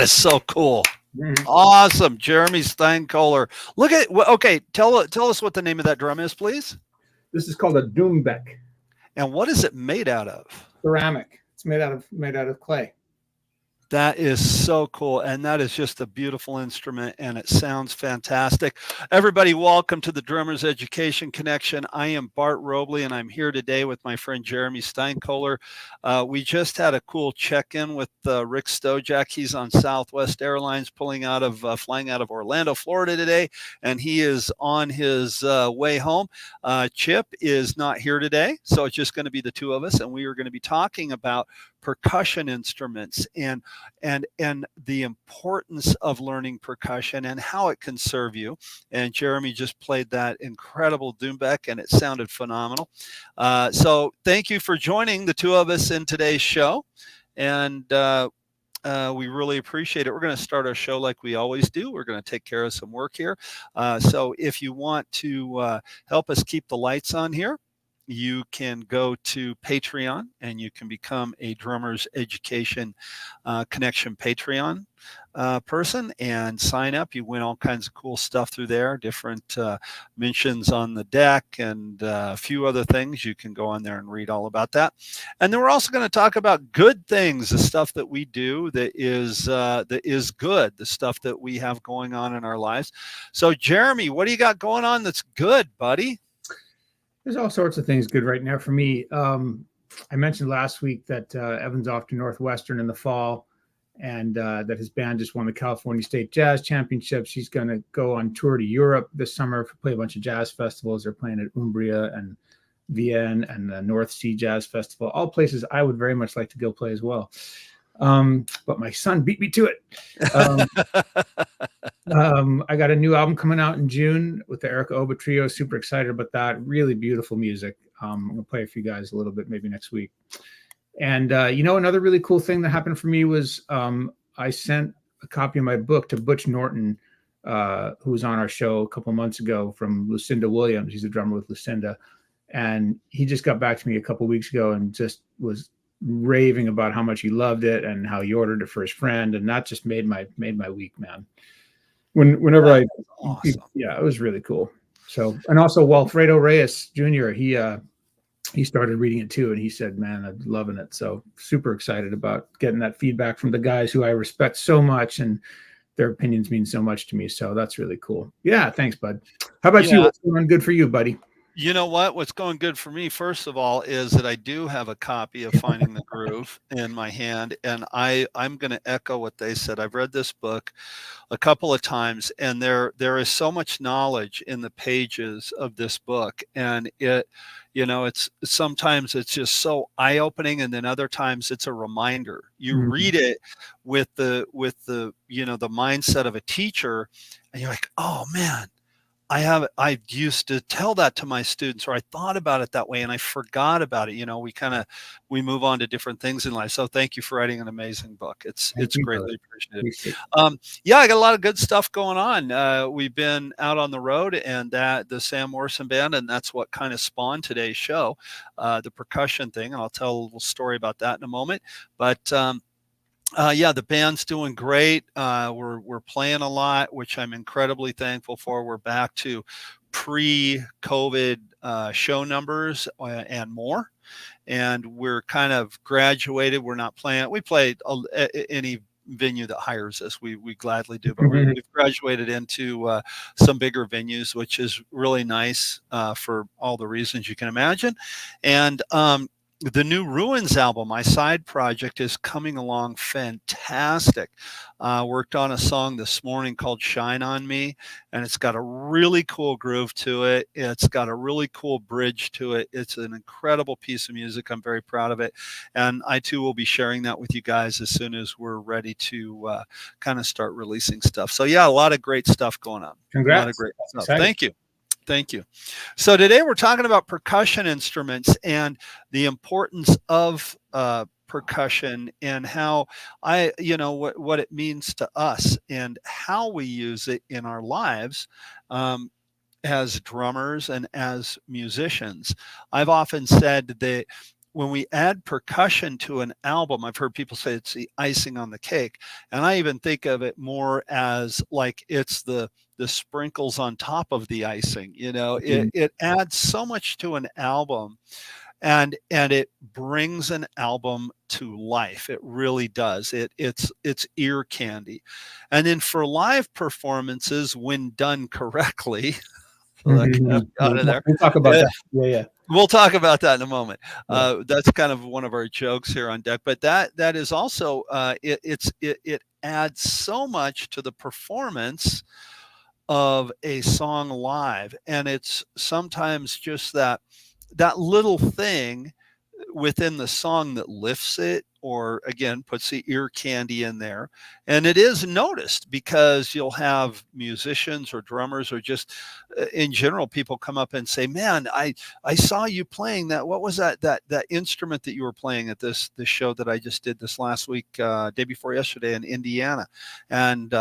is so cool. Mhm. Awesome. Jeremy Steinkohler. Look at, okay, tell us what the name of that drum is, please. This is called a Doombeck And what is it made out of? ceramic. It's made out of clay. That is so cool. And that is just a beautiful instrument and it sounds fantastic. Everybody, welcome to the Drummers Education Connection. I am Bart Robley and I'm here today with my friend Jeremy Steinkohler. We just had a cool check-in with Rick Stojak. He's on Southwest Airlines flying out of Orlando, Florida today, and he is on his way home. Chip is not here today, so it's just going to be the two of us, and we are going to be talking about percussion instruments and the importance of learning percussion and how it can serve you. And Jeremy just played that incredible Doombeck and it sounded phenomenal. So thank you for joining the two of us in today's show. And we really appreciate it. We're going to start our show like we always do. We're going to take care of some work here. So if you want to help us keep the lights on here, you can go to Patreon and you can become a Drummers Education Connection Patreon person and sign up. You win all kinds of cool stuff through there, different mentions on the deck and a few other things. You can go on there and read all about that. And then we're also going to talk about good things, the stuff that we do that is good, the stuff that we have going on in our lives. So Jeremy, what do you got going on that's good, buddy? There's all sorts of things good right now for me. I mentioned last week that Evan's off to Northwestern in the fall, and that his band just won the California State Jazz Championships. He's going to go on tour to Europe this summer, play a bunch of jazz festivals. They're playing at Umbria and Vienna and the North Sea Jazz Festival, all places I would very much like to go play as well. But my son beat me to it. I got a new album coming out in June with the Erica Oba Trio. Super excited about that. Really beautiful music. I'm going to play for you guys a little bit, maybe next week. And, another really cool thing that happened for me was I sent a copy of my book to Butch Norton, who was on our show a couple months ago, from Lucinda Williams. He's a drummer with Lucinda. And he just got back to me a couple weeks ago and just was raving about how much he loved it and how he ordered it for his friend. And that just made my week, man. Whenever awesome. Yeah, it was really cool. So, and also Walfredo Reyes Jr., he started reading it too, and he said, "Man, I'm loving it." So, super excited about getting that feedback from the guys who I respect so much, and their opinions mean so much to me. So that's really cool. Yeah, thanks, bud. How about you? What's going good for you, buddy? You know what? What's going good for me, first of all, is that I do have a copy of Finding the Groove in my hand, and I'm going to echo what they said. I've read this book a couple of times, and there is so much knowledge in the pages of this book, and it's sometimes it's just so eye-opening, and then other times it's a reminder. You read it with the the mindset of a teacher, and you're like, oh man, I used to tell that to my students, or I thought about it that way and I forgot about it. We move on to different things in life. So thank you for writing an amazing book. It's greatly appreciated. I got a lot of good stuff going on. We've been out on the road, and the Sam Morrison Band, and that's what kind of spawned today's show, the percussion thing. And I'll tell a little story about that in a moment. But the band's doing great. We're playing a lot, which I'm incredibly thankful for. We're back to pre-COVID show numbers and more, and we're kind of graduated. We're not playing. We play any venue that hires us. We gladly do, but we've graduated into some bigger venues, which is really nice for all the reasons you can imagine. And the new Ruins album, my side project, is coming along fantastic. Worked on a song this morning called Shine on Me, and it's got a really cool groove to it. It's got a really cool bridge to it. It's an incredible piece of music. I'm very proud of it. And I too will be sharing that with you guys as soon as we're ready to kind of start releasing stuff. So yeah, a lot of great stuff going on. Congrats. A lot of great stuff. Thank you. Thank you. So today we're talking about percussion instruments and the importance of percussion and how what it means to us and how we use it in our lives as drummers and as musicians. I've often said that when we add percussion to an album, I've heard people say it's the icing on the cake, and I even think of it more as like it's the sprinkles on top of the icing. You know, Mhm. it adds so much to an album, and it brings an album to life. It really does. It's ear candy. And then for live performances, when done correctly, so that kind of Mhm. out of there. We'll talk about eh, that. Yeah, yeah, We'll talk about that in a moment. yeah. That's kind of one of our jokes here on deck, but that is also it adds so much to the performance of a song live, and it's sometimes just that little thing within the song that lifts it, or again puts the ear candy in there, and it is noticed because you'll have musicians or drummers or just in general people come up and say, man, I saw you playing that, what was that instrument that you were playing at this show that I just did this last week, day before yesterday in Indiana, and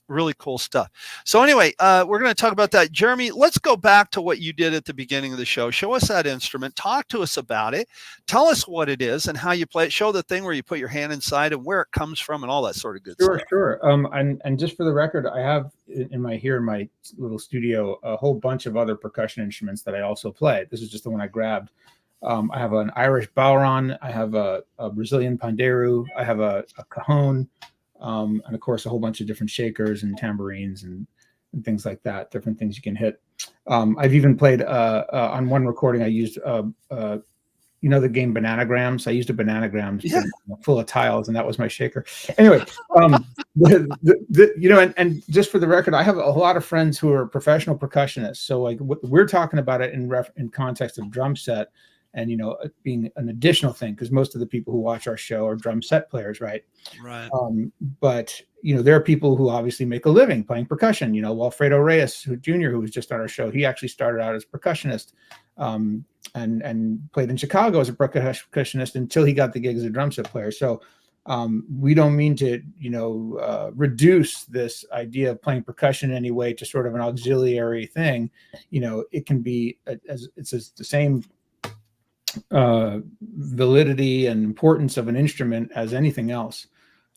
really cool stuff. So anyway, we're going to talk about that. Jeremy, let's go back to what you did at the beginning of the show. Show us that instrument. Talk to us about it. Tell us what it is and how you play it. Show the thing where you put your hand inside and where it comes from and all that sort of good Sure, stuff. sure. And just for the record, I have in my little studio a whole bunch of other percussion instruments that I also play. This is just the one I grabbed. I have an Irish bowron. I have a Brazilian pandeiro. I have a cajon, and of course a whole bunch of different shakers and tambourines and things like that. Different things you can hit. I've even played on one recording. I used you know the game Bananagrams. I used a Bananagrams Yeah. full of tiles, and that was my shaker. Anyway, you know, and just for the record, I have a lot of friends who are professional percussionists. So like we're talking about it in context of drum set, and you know, it being an additional thing because most of the people who watch our show are drum set players, right? Right. But you know, there are people who obviously make a living playing percussion. You know, Walfredo Reyes, Jr., who was just on our show, he actually started out as a percussionist, and played in Chicago as a percussionist until he got the gig as a drum set player. So we don't mean to, you know, reduce this idea of playing percussion in any way to sort of an auxiliary thing. You know, it can be the same validity and importance of an instrument as anything else.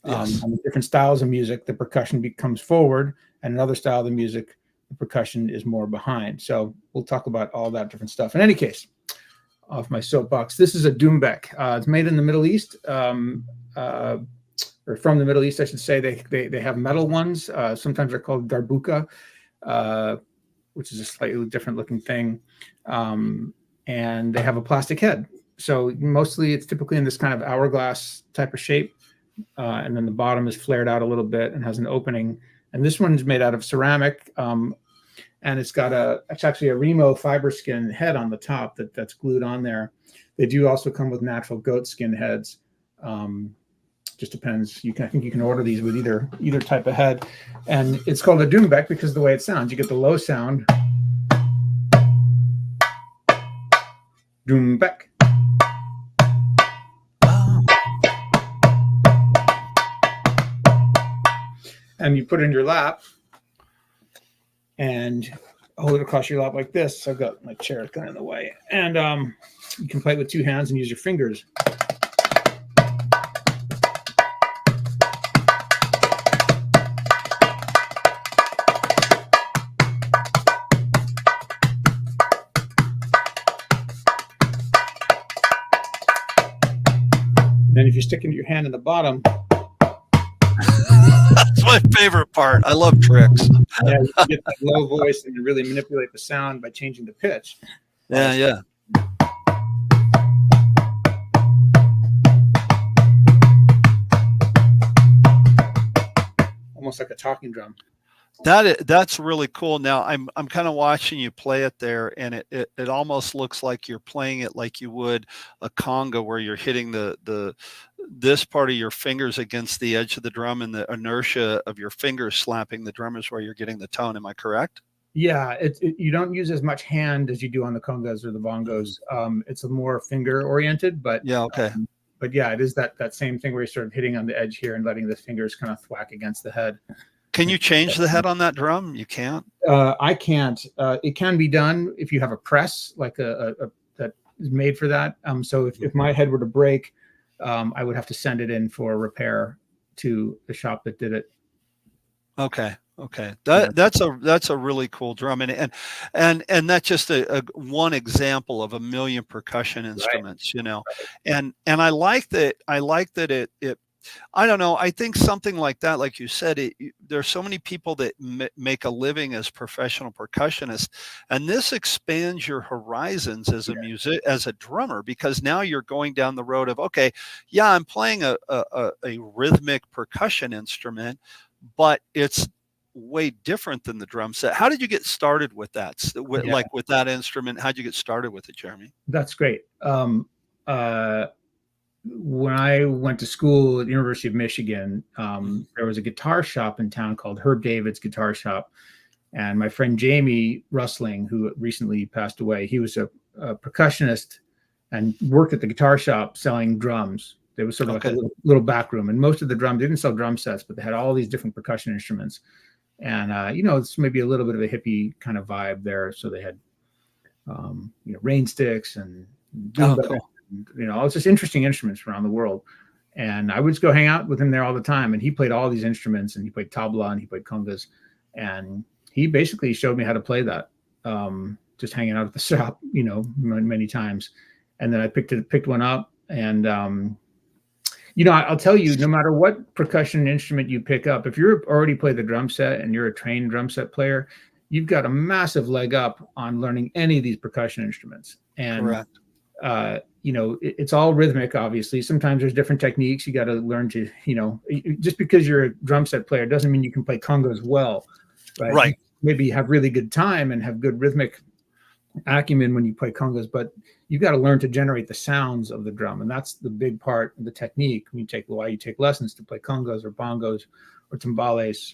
Yes. On the different styles of music, the percussion comes forward, and another style of the music, the percussion is more behind. So we'll talk about all that different stuff. In any case, off my soapbox, this is a doumbek. It's made in the Middle East, or from the Middle East, I should say. They have metal ones. Sometimes they're called darbuka, which is a slightly different looking thing. And they have a plastic head. So mostly it's typically in this kind of hourglass type of shape. And then the bottom is flared out a little bit and has an opening. And this one's made out of ceramic. And it's actually a Remo fiber skin head on the top that's glued on there. They do also come with natural goat skin heads. Just depends. I think you can order these with either type of head. And it's called a doumbek because of the way it sounds. You get the low sound. Doumbek. And you put it in your lap and hold it across your lap like this. I've got my chair kind of in the way. And you can play it with two hands and use your fingers. And then if you stick into your hand in the bottom, That's my favorite part. I love tricks. yeah, you can get that low voice and really manipulate the sound by changing the pitch. Yeah. Almost like a talking drum. That's really cool. Now I'm kind of watching you play it there, and it almost looks like you're playing it like you would a conga, where you're hitting this part of your fingers against the edge of the drum, and the inertia of your fingers slapping the drum is where you're getting the tone. Am I correct? Yeah, you don't use as much hand as you do on the congas or the bongos. It's a more finger oriented, but Yeah. Okay. but yeah, it is that same thing where you're sort of hitting on the edge here and letting the fingers kind of thwack against the head. Can you change the head on that drum? You can't. I can't. It can be done if you have a press, like that is made for that. So if my head were to break, I would have to send it in for repair to the shop that did it. Okay. Okay. Yeah. That's a really cool drum, and that's just a one example of a million percussion Right. instruments, you know. And I like that. I like that it I don't know. I think something like that, like you said, there's so many people that make a living as professional percussionists, and this expands your horizons as a as a drummer, because now you're going down the road of, okay, yeah, I'm playing a rhythmic percussion instrument, but it's way different than the drum set. How did you get started with that? Yeah, Like with that instrument, how'd you get started with it, Jeremy? that's great. When I went to school at the University of Michigan, there was a guitar shop in town called Herb David's Guitar Shop. And my friend Jamie Rustling, who recently passed away, he was a percussionist and worked at the guitar shop selling drums. There was sort of like a little back room. And most of the drums, they didn't sell drum sets, but they had all these different percussion instruments. And, it's maybe a little bit of a hippie kind of vibe there. So they had, rain sticks and Cool. it's just interesting instruments around the world. And I would just go hang out with him there all the time. And he played all these instruments, and he played tabla and he played congas. And he basically showed me how to play that, just hanging out at the shop, many times. And then I picked one up. And, I'll tell you, no matter what percussion instrument you pick up, if you're already played the drum set and you're a trained drum set player, you've got a massive leg up on learning any of these percussion instruments. And Correct. It's all rhythmic, obviously. Sometimes there's different techniques. You got to learn to, just because you're a drum set player doesn't mean you can play congas well, right? Right. Maybe have really good time and have good rhythmic acumen when you play congas, but you got to learn to generate the sounds of the drum. And that's the big part of the technique. When you take lessons to play congas or bongos or timbales,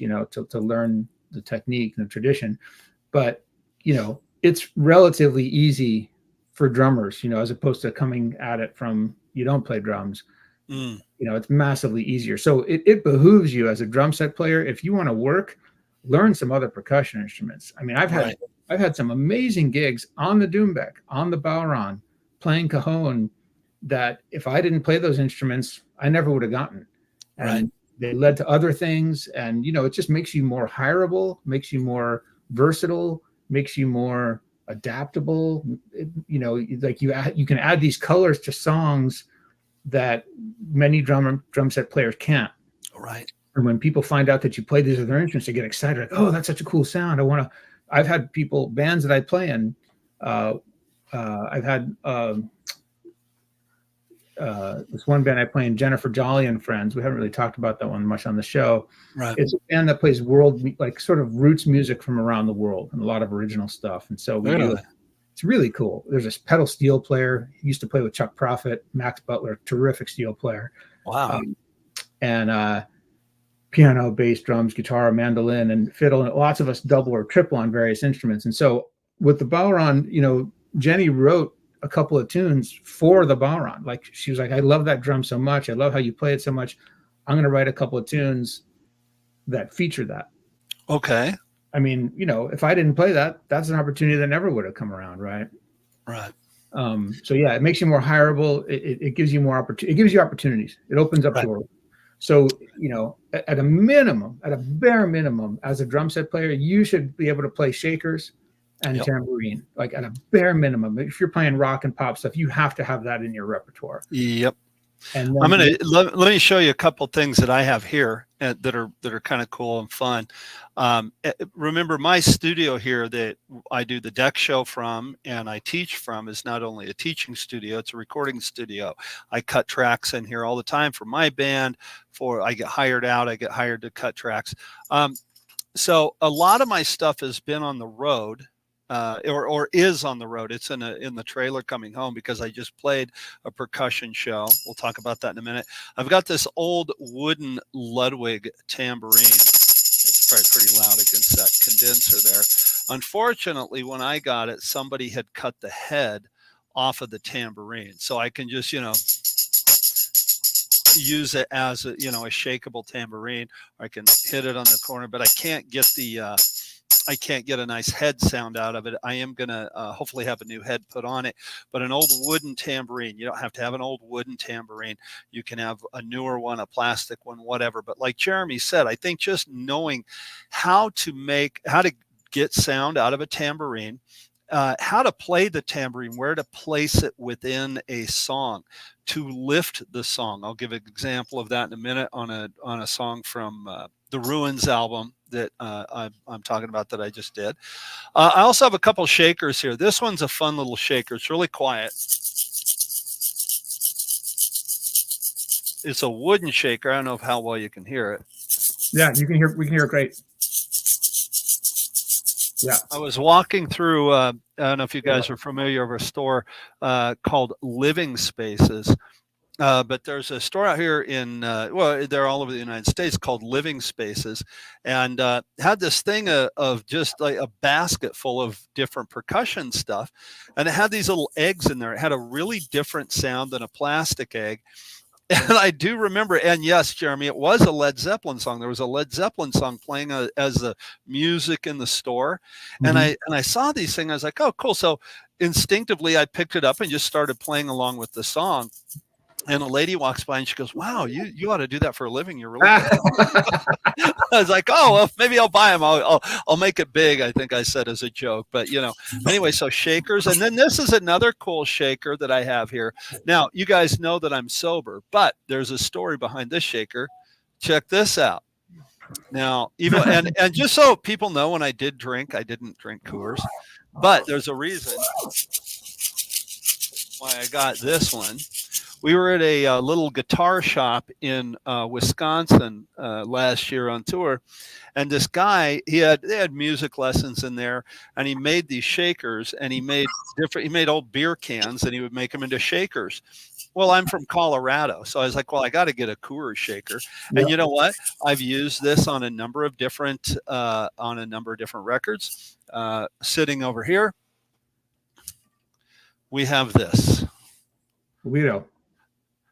to learn the technique and the tradition. But, it's relatively easy for drummers, as opposed to coming at it from, you don't play drums. It's massively easier. So it behooves you as a drum set player, if you want to learn some other percussion instruments. I mean, I've had some amazing gigs on the doumbek, on the bowron, playing cajon, that if I didn't play those instruments, I never would have gotten. And they led to other things. And, it just makes you more hireable, makes you more versatile, makes you more adaptable. Like you can add these colors to songs that many drum set players can't. Right. And when people find out that you play these other instruments, they get excited. Like, oh, that's such a cool sound. I've had bands that I play in. I've had this one band I play in, Jennifer Jolly and Friends. We haven't really talked about that one much on the show. Right. It's a band that plays like sort of roots music from around the world, and a lot of original stuff. And so it's really cool. There's this pedal steel player. He used to play with Chuck Prophet, Max Butler, terrific steel player. Wow. And piano, bass, drums, guitar, mandolin, and fiddle. And lots of us double or triple on various instruments. And so with the bowron, Jenny wrote a couple of tunes for the bowron. Like, she was like, I love that drum so much. I love how you play it so much. I'm going to write a couple of tunes that feature that. Okay. I mean, if I didn't play that, that's an opportunity that never would have come around. Right. Right. So yeah, it makes you more hireable. It gives you more opportunity. It gives you opportunities. It opens up doors. So, at a bare minimum, as a drum set player, you should be able to play shakers and tambourine, like at a bare minimum. If you're playing rock and pop stuff, you have to have that in your repertoire. Yep. And then let me show you a couple things that I have here that are kind of cool and fun. Remember, my studio here that I do the deck show from and I teach from is not only a teaching studio, it's a recording studio. I cut tracks in here all the time for my band. I get hired to cut tracks. So a lot of my stuff has been on the road. Or is on the road. It's in the trailer coming home, because I just played a percussion show. We'll talk about that in a minute. I've got this old wooden Ludwig tambourine. It's probably pretty loud against that condenser there. Unfortunately, when I got it, somebody had cut the head off of the tambourine, so I can just use it as a shakeable tambourine, or I can hit it on the corner, but I can't get the I can't get a nice head sound out of it. I am going to hopefully have a new head put on it. But an old wooden tambourine, you don't have to have an old wooden tambourine. You can have a newer one, a plastic one, whatever. But like Jeremy said, I think just knowing how to get sound out of a tambourine, how to play the tambourine, where to place it within a song to lift the song. I'll give an example of that in a minute on a song from the Ruins album that I'm talking about that I just did. I also have a couple shakers here. This one's a fun little shaker. It's really quiet. It's a wooden shaker. I don't know how well you can hear it. Yeah, we can hear it great. Yeah. I was walking through, I don't know if you guys are familiar with a store called Living Spaces. But there's a store out here they're all over the United States called Living Spaces, and had this thing of just like a basket full of different percussion stuff. And it had these little eggs in there. It had a really different sound than a plastic egg. And I do remember, and yes, Jeremy, it was a Led Zeppelin song. There was a Led Zeppelin song playing as the music in the store. Mm-hmm. And I saw these things. I was like, oh, cool. So instinctively, I picked it up and just started playing along with the song. And a lady walks by and she goes, wow, you ought to do that for a living. You're really good. I was like, oh, well, maybe I'll buy them. I'll make it big, I think I said as a joke. But, anyway, so shakers. And then this is another cool shaker that I have here. Now, you guys know that I'm sober, but there's a story behind this shaker. Check this out. Now, even and just so people know, when I did drink, I didn't drink Coors, but there's a reason why I got this one. We were at a little guitar shop in Wisconsin last year on tour, and this guy, they had music lessons in there, and he made these shakers, and he made old beer cans, and he would make them into shakers. Well, I'm from Colorado, so I was like, well, I got to get a Coors shaker. Yep. And you know what? I've used this on a number of different records. Sitting over here, we have this. Guido.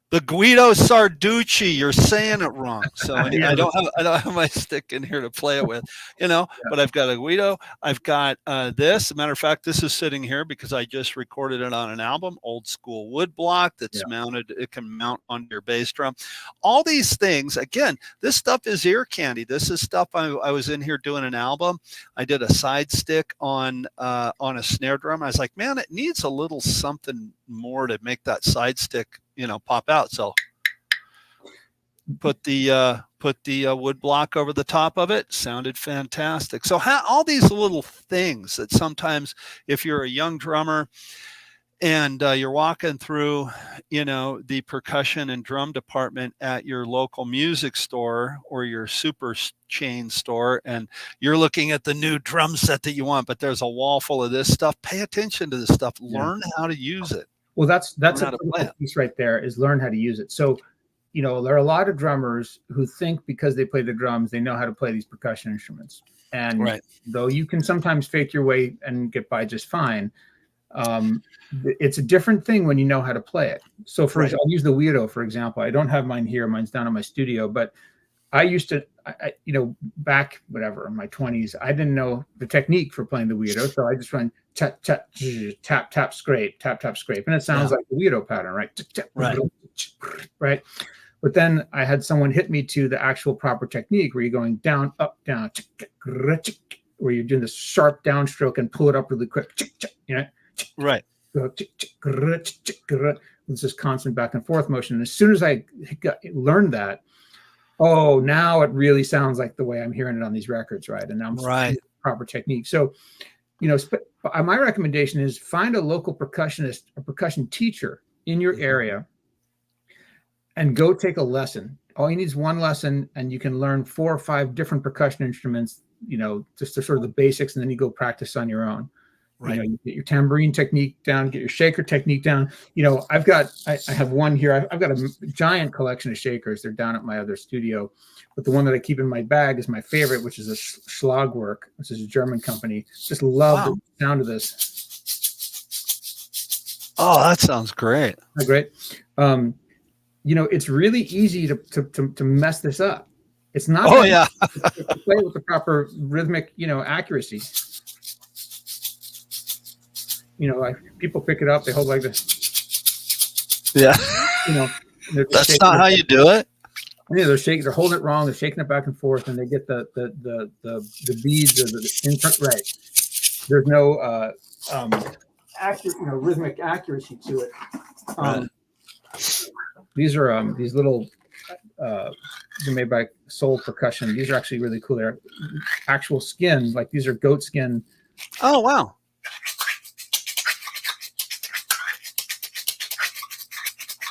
The Guido Sarducci. You're saying it wrong. So I don't have my stick in here to play it with, but I've got a Guido. I've got this. As a matter of fact, this is sitting here because I just recorded it on an album, old school wood block that's mounted. It can mount on your bass drum. All these things, again, this stuff is ear candy. This is stuff I was in here doing an album. I did a side stick on a snare drum. I was like, man, it needs a little something more to make that side stick pop out. So put the wood block over the top of it. Sounded fantastic. So all these little things that sometimes, if you're a young drummer and you're walking through the percussion and drum department at your local music store or your super chain store, and you're looking at the new drum set that you want, but there's a wall full of this stuff, pay attention to this stuff. Learn how to use it. Well, that's a piece right there, is learn how to use it. So, there are a lot of drummers who think because they play the drums, they know how to play these percussion instruments. And though you can sometimes fake your way and get by just fine, it's a different thing when you know how to play it. So I'll use the Guido, for example. I don't have mine here. Mine's down in my studio, but I used to, back in my 20s, I didn't know the technique for playing the Guido. So I just went tap, tap, tap, tap, scrape, tap, tap, scrape. And it sounds like the Guido pattern, right? Right. But then I had someone hit me to the actual proper technique where you're going down, up, down, where you're doing this sharp downstroke and pull it up really quick. Right. It's this constant back and forth motion. And as soon as I learned that, now it really sounds like the way I'm hearing it on these records, right? And I'm proper technique. So, my recommendation is find a local percussionist, a percussion teacher in your area, and go take a lesson. All you need is one lesson, and you can learn 4 or 5 different percussion instruments, just to sort of the basics, and then you go practice on your own. Right. You get your tambourine technique down, get your shaker technique down. I have one here. I've got a giant collection of shakers. They're down at my other studio, but the one that I keep in my bag is my favorite, which is a Schlagwerk, which is a German company. Just love the sound of this. Oh, that sounds great. Great. It's really easy to mess this up. It's not. Oh yeah. To play with the proper rhythmic, accuracy. Like people pick it up, they hold like this. Yeah. That's not how you do it. They're shaking. They're holding it wrong. They're shaking it back and forth, and they get the beads or the imprint right. There's no accurate, rhythmic accuracy to it. Right. These are these little. They're made by Soul Percussion. These are actually really cool. They're actual skin, like these are goat skin. Oh wow.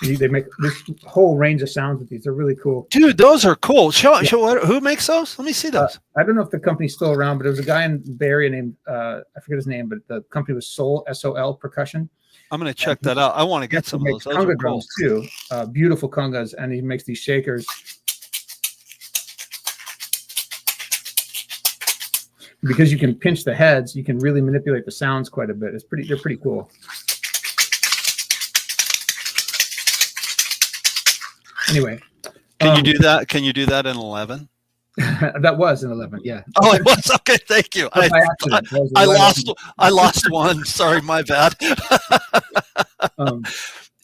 They make this whole range of sounds with these. They're really cool. Dude, those are cool. Show who makes those? Let me see those. I don't know if the company's still around, but there was a guy in the Bay Area named, I forget his name, but the company was Soul, S-O-L Percussion. I'm going to check that out. I want to get some of those. Those are cool. Drums too. Beautiful congas, and he makes these shakers. Because you can pinch the heads, you can really manipulate the sounds quite a bit. They're pretty cool. Anyway, can you do that? Can you do that in 11? That was in 11. Yeah. Oh, it was. Okay, thank you. I lost one. Sorry, my bad.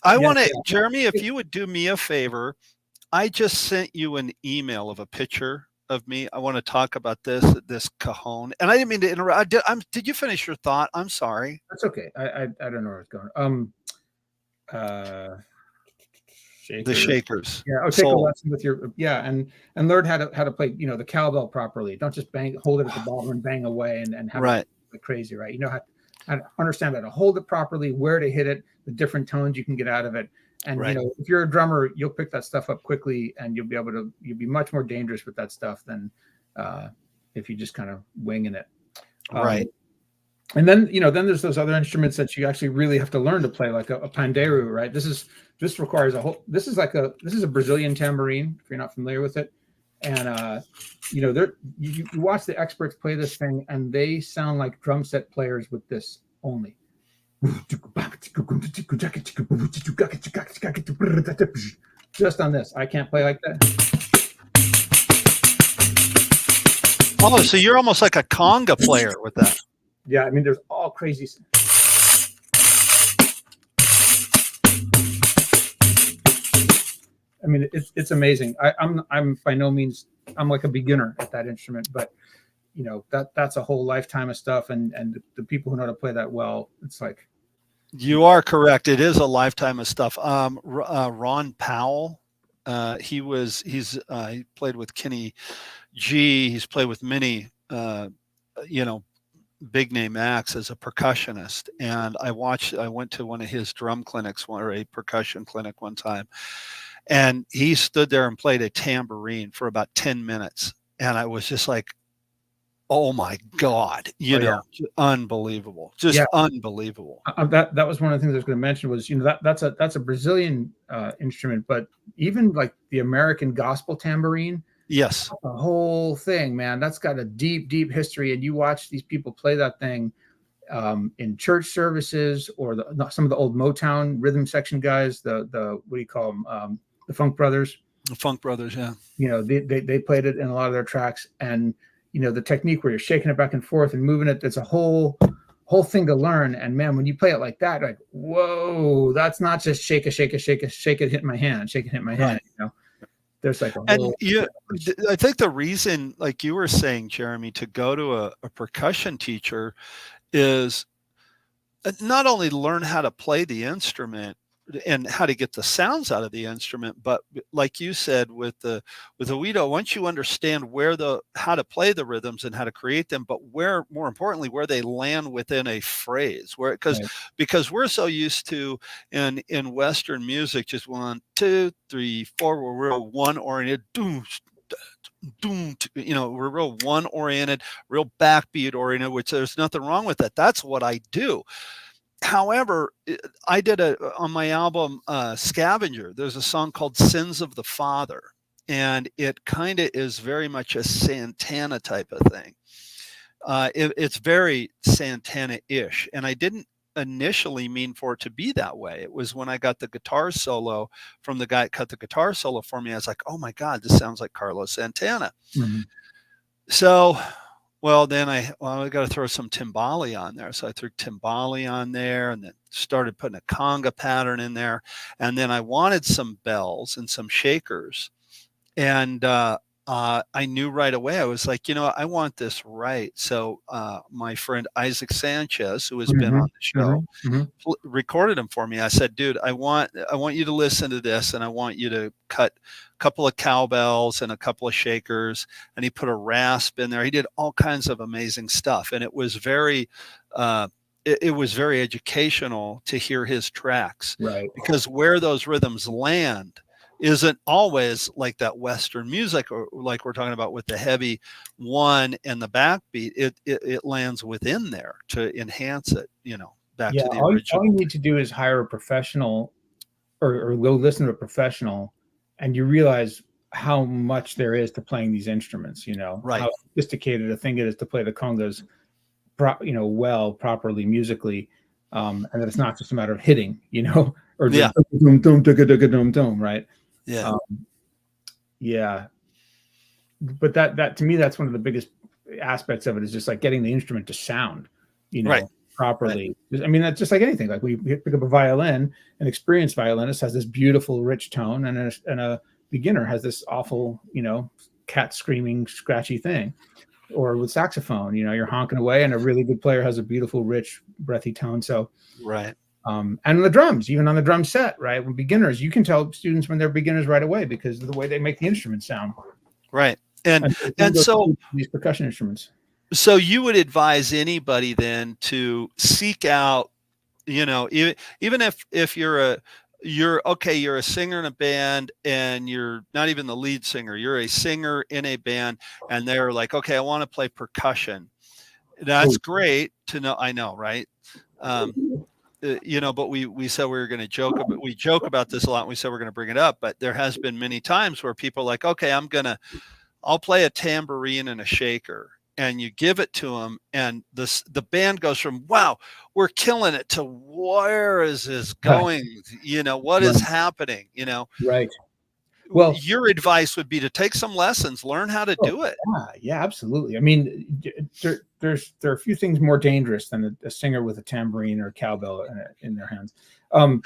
I want to, Jeremy, if you would do me a favor, I just sent you an email of a picture of me. I want to talk about this cajon, and I didn't mean to interrupt. Did you finish your thought? I'm sorry. That's okay. I don't know where it's going. The shakers. Yeah, take a lesson with your and learn how to play the cowbell properly. Don't just hold it at the bottom and bang away and have it crazy, right? You know how to understand how to hold it properly, where to hit it, the different tones you can get out of it. And if you're a drummer, you'll pick that stuff up quickly, and you'll be much more dangerous with that stuff than if you just kind of winging it. Right. And then there's those other instruments that you actually really have to learn to play, like a pandeiro, right? This requires this is a Brazilian tambourine, if you're not familiar with it. And you watch the experts play this thing, and they sound like drum set players with this only. Just on this, I can't play like that. Oh, so you're almost like a conga player with that. Yeah, I mean, there's all crazy. I mean, it's amazing. I'm by no means, I'm like a beginner at that instrument, but that's a whole lifetime of stuff, and the people who know how to play that well, it's like. You are correct. It is a lifetime of stuff. Ron Powell, he played with Kenny G. He's played with many, big name acts as a percussionist. And I went to one of his drum clinics, or a percussion clinic one time, and he stood there and played a tambourine for about 10 minutes. And I was just like, oh my God, unbelievable, just unbelievable. That was one of the things I was going to mention was, that's a Brazilian instrument, but even like the American gospel tambourine, yes, the whole thing, man, that's got a deep, deep history. And you watch these people play that thing in church services, or some of the old Motown rhythm section guys, the what do you call them? The Funk Brothers. The Funk Brothers, yeah. They played it in a lot of their tracks, and the technique where you're shaking it back and forth and moving it, it's a whole thing to learn. And man, when you play it like that, like, whoa, that's not just shake it, hit my hand, hand. There's like I think the reason, like you were saying, Jeremy, to go to a percussion teacher is not only learn how to play the instrument and how to get the sounds out of the instrument, but like you said, with the Oído, once you understand how to play the rhythms and how to create them, but more importantly, where they land within a phrase, because we're so used to in Western music, just 1, 2, 3, 4, we're real one oriented, we're real one oriented, real backbeat oriented, which there's nothing wrong with that. That's what I do. However, I did on my album Scavenger, there's a song called Sins of the Father, and it kind of is very much a Santana type of thing. It's very Santana-ish, and I didn't initially mean for it to be that way. It was when I got the guitar solo from the guy that cut the guitar solo for me. I was like, oh my God, this sounds like Carlos Santana. Mhm. So, well, then I got to throw some timbali on there. So I threw timbali on there and then started putting a conga pattern in there. And then I wanted some bells and some shakers. And I knew right away. I was like, I want this right. So my friend Isaac Sanchez, who has been on Mhm. the show, Mhm. Mhm. recorded them for me. I said, dude, I want you to listen to this, and I want you to cut a couple of cowbells and a couple of shakers. And he put a rasp in there. He did all kinds of amazing stuff, and it was very. It was very educational to hear his tracks, Right. because where those rhythms land isn't always like that Western music, or like we're talking about with the heavy one and the backbeat. It lands within there to enhance it, back Yeah. to the All you original. need to do is hire a professional, or go listen to a professional, and you realize how much there is to playing these instruments. Right. How sophisticated a thing it is to play the congas, well, properly musically, and that it's not just a matter of hitting, or the Yeah. dum dum dum dum, right? Yeah. Um, yeah, but that to me, that's one of the biggest aspects of it, is just like getting the instrument to sound, Right. Right. properly. I mean, that's just like anything. Like we pick up a violin, an experienced violinist has this beautiful, rich tone, and a beginner has this awful, cat screaming, scratchy thing. Or with saxophone, you're honking away, and a really good player has a beautiful, rich, breathy tone. So, Right. and the drums, even on the drum set, right? When beginners, you can tell students when they're beginners right away because of the way they make the instrument sound. Right. And And and so these percussion instruments. so you would advise anybody then to seek out, even if you're okay, you're a singer in a band and you're not even the lead singer, you're a singer in a band, and they're like, okay, I want to play percussion. That's Oh, great to know. I know, right? Um, but we said we were going to joke about, we joke about this a lot. And we said we're going to bring it up, but there has been many times where people are like, okay, I'll play a tambourine and a shaker, and you give it to them, and the band goes from wow, we're killing it, to where is this right, going? What is right, happening? right. Well, Your advice would be to take some lessons, learn how to oh, do it. yeah, absolutely. I mean, there are a few things more dangerous than a singer with a tambourine or a cowbell in their hands. Um,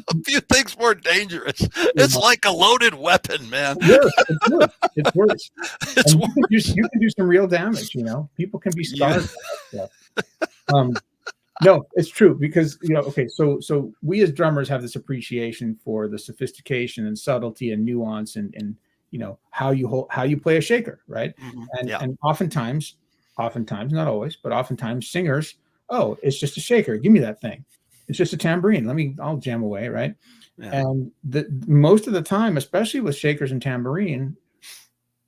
A few things more dangerous. you It's know, like a loaded weapon, man. worse. It's worse. It's worse. It's And you can do some real damage. People can be you. scarred by that stuff. No, it's true because okay, so we as drummers have this appreciation for the sophistication and subtlety and nuance and how you play a shaker, right? And Yeah. and oftentimes, not always, but oftentimes singers, oh, it's just a shaker. Give me that thing. It's just a tambourine. I'll jam away, right? Yeah. And the most of the time, especially with shakers and tambourine,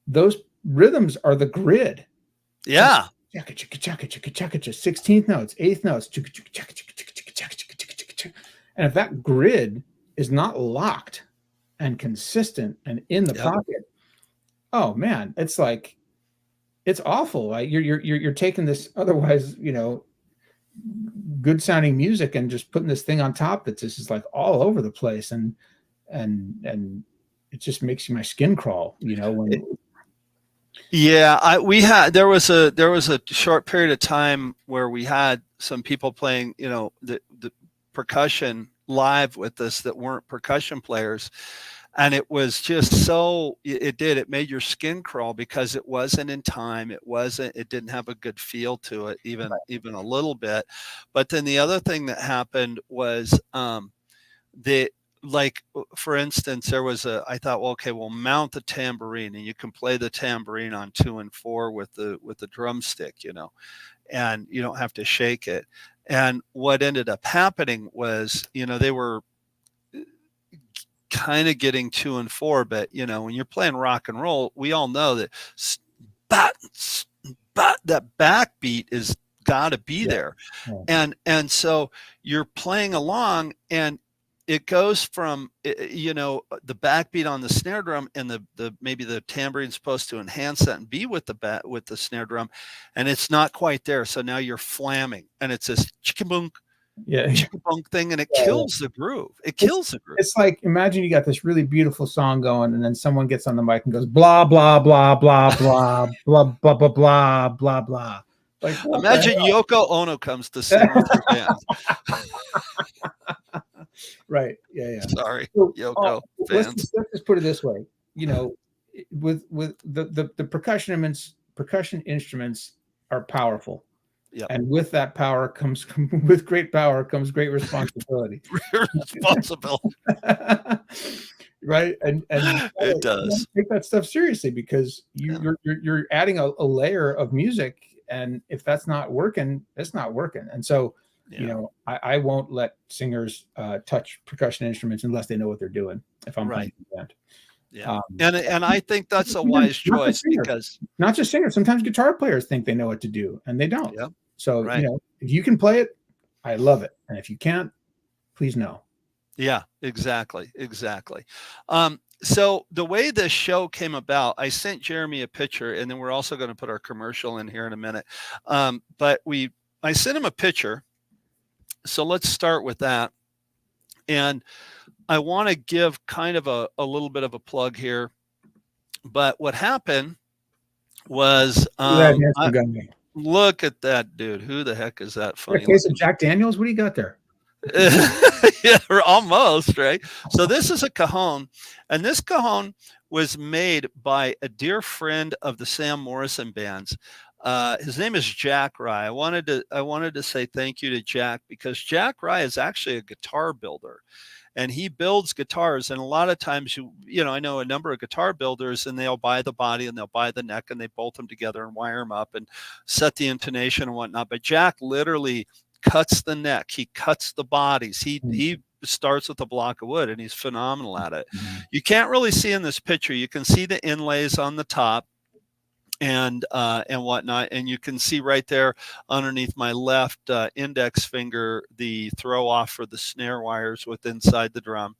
those rhythms are the grid. Yeah. 16th notes, eighth notes. And if that grid is not locked and consistent and in the Yep. pocket, oh man, it's like it's awful. Like you're taking this otherwise, good sounding music and just putting this thing on top that's just like all over the place, and it just makes my skin crawl, when Yeah, there was a short period of time where we had some people playing, the percussion live with us that weren't percussion players, and it was just it made your skin crawl because it wasn't in time, it didn't have a good feel to it, even a little bit. But then the other thing that happened was the like for instance, I thought, well, okay, we'll mount the tambourine, and you can play the tambourine on 2 and 4 with the drumstick, and you don't have to shake it. And what ended up happening was, they were kind of getting 2 and 4, but when you're playing rock and roll, we all know that but that backbeat is got to be yeah, there. yeah, And so you're playing along, and it goes from the backbeat on the snare drum, and the maybe the tambourine's supposed to enhance that and be with the snare drum, and it's not quite there. So now you're flamming, and it's this chicka boom, Yeah. chicka-bunk thing, and it Yeah, yeah. kills the groove. It It's kills the groove. it's like, imagine you got this really beautiful song going, and then someone gets on the mic and goes blah blah blah blah blah blah blah blah blah blah blah. Like, what the Imagine Yoko Ono comes to sing with hell? your band. Right. Yeah, yeah. Sorry, So, Yoko fans. let's just put it this way. You know, with the percussion instruments are powerful, Yep. and with that power comes with great power comes great responsibility. Responsibility. Right, and It you gotta does. take that stuff seriously, because Yeah. you're adding a layer of music, and if that's not working, it's not working. And so, you Yeah. know, I won't let singers touch percussion instruments unless they know what they're doing if I'm playing Right. in a band. Yeah. And I think that's a Even wise choice because not just singers. Sometimes guitar players think they know what to do, and they don't. yeah, So, you right. know, if you can play it, I love it, and if you can't, please no. Yeah, exactly. Exactly. So the way this show came about, I sent Jeremy a picture, and then we're also going to put our commercial in here in a minute. But I sent him a picture. So let's start with that. And I want to give kind of a little bit of a plug here. But what happened was, Look at that handsome guy. look at that dude. Who the heck is that A funny case of looking? Jack Daniels. What do you got there? Yeah, almost right. So this is a cajon, and this cajon was made by a dear friend of the Sam Morrison bands. His name is Jack Rye. I wanted to say thank you to Jack, because Jack Rye is actually a guitar builder, and he builds guitars. And a lot of times, I know a number of guitar builders, and they'll buy the body and they'll buy the neck and they bolt them together and wire them up and set the intonation and whatnot. But Jack literally cuts the neck, he cuts the bodies, he starts with a block of wood, and he's phenomenal at it. You can't really see in this picture. You can see the inlays on the top and whatnot, and you can see right there underneath my left index finger the throw off for the snare wires with inside the drum.